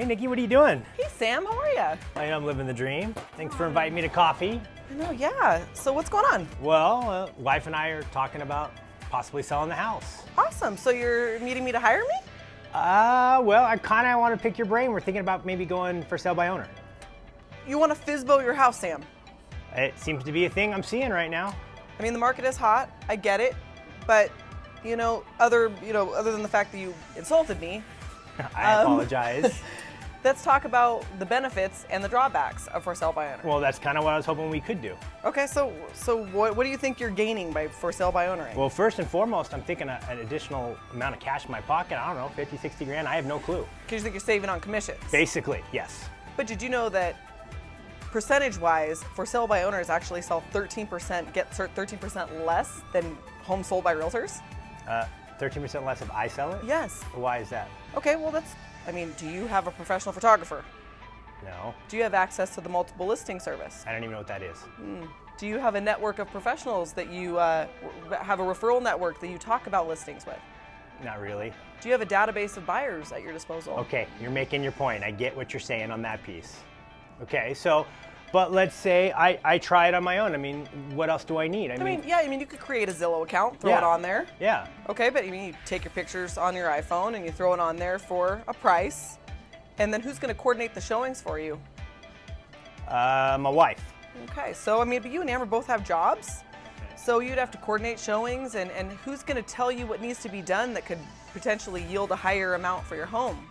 Hey Nikki, what are you doing? Hey Sam, how are you? I'm living the dream. Thanks for inviting me to coffee. I know, yeah. So what's going on? Well, wife and I are talking about possibly selling the house. Awesome. So you're meeting me to hire me? Well, I kind of want to pick your brain. We're thinking about maybe going for sale by owner. You want to FSBO your house, Sam? It seems to be a thing I'm seeing right now. I mean, the market is hot. I get it, but other than the fact that you insulted me, I apologize. let's talk about the benefits and the drawbacks of for sale by owner. Well, that's kind of what I was hoping we could do. Okay, so what do you think you're gaining by for sale by owner? Well, first and foremost, I'm thinking an additional amount of cash in my pocket. I don't know, 50, 60 grand. I have no clue. Because you think you're saving on commissions? Basically, yes. But did you know that percentage-wise, for sale by owners actually sell 13%, get 13% less than homes sold by realtors? 13% less if I sell it? Yes. Why is that? Okay, well do you have a professional photographer? No. Do you have access to the multiple listing service? I don't even know what that is. Do you have a network of professionals that you have a referral network that you talk about listings with? Not really. Do you have a database of buyers at your disposal? Okay, you're making your point. I get what you're saying on that piece. Okay, so, but let's say I try it on my own. I mean, what else do I need? I mean, you could create a Zillow account, throw it on there. Yeah. Okay, but you take your pictures on your iPhone and you throw it on there for a price. And then who's going to coordinate the showings for you? My wife. Okay, so but you and Amber both have jobs. So you'd have to coordinate showings, and who's going to tell you what needs to be done that could potentially yield a higher amount for your home?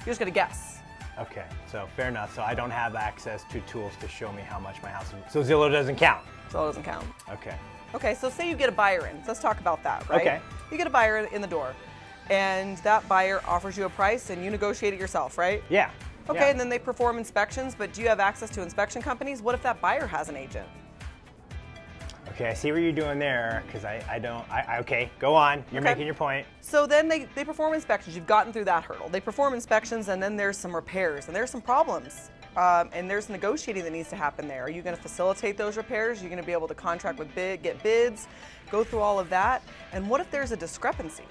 You're just going to guess. Okay, so fair enough. So I don't have access to tools to show me how much my house is. So Zillow doesn't count? Zillow doesn't count. Okay. Okay, so say you get a buyer in. Let's talk about that, right? Okay. You get a buyer in the door, and that buyer offers you a price, and you negotiate it yourself, right? Yeah. Okay, yeah. And then they perform inspections, but do you have access to inspection companies? What if that buyer has an agent? Okay, I see what you're doing there, because I don't, okay, go on. You're making your point. So then they perform inspections. You've gotten through that hurdle. They perform inspections, and then there's some repairs, and there's some problems. And there's negotiating that needs to happen there. Are you going to facilitate those repairs? Are you going to be able to contract with get bids, go through all of that? And what if there's a discrepancy?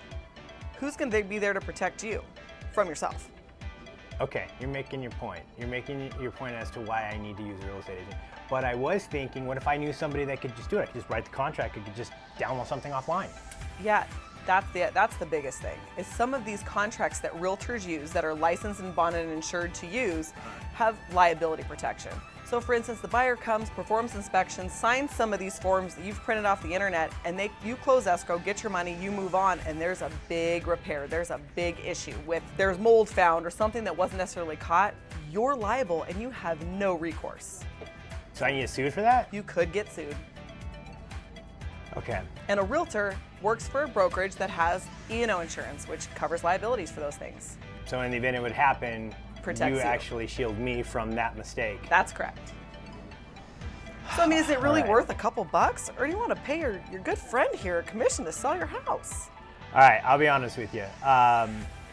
Who's going to be there to protect you from yourself? Okay, you're making your point. You're making your point as to why I need to use a real estate agent. But I was thinking, what if I knew somebody that could just do it? I could just write the contract, I could just download something offline. Yeah, that's the biggest thing, is some of these contracts that realtors use that are licensed and bonded and insured to use have liability protection. So for instance, the buyer comes, performs inspections, signs some of these forms that you've printed off the internet, and you close escrow, get your money, you move on, and there's a big repair, there's a big issue there's mold found or something that wasn't necessarily caught, you're liable and you have no recourse. So I can get sued for that? You could get sued. Okay. And a realtor works for a brokerage that has E&O insurance, which covers liabilities for those things. So in the event it would happen, Protects you. Actually shield me from that mistake. That's correct. So is it really worth a couple bucks, or do you want to pay your good friend here a commission to sell your house? All right, I'll be honest with you.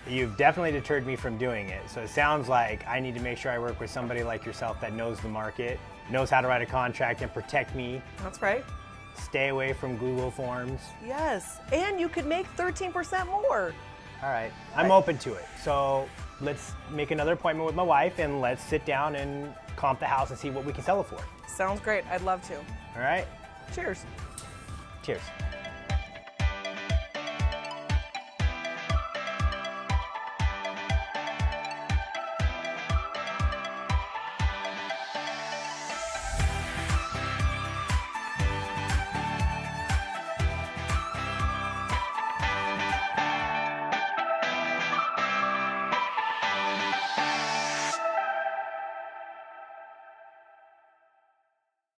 You've definitely deterred me from doing it. So it sounds like I need to make sure I work with somebody like yourself that knows the market, knows how to write a contract and protect me. That's right. Stay away from Google Forms. Yes, and you could make 13% more. All right, I'm open to it. So let's make another appointment with my wife and let's sit down and comp the house and see what we can sell it for. Sounds great. I'd love to. All right? Cheers. Cheers.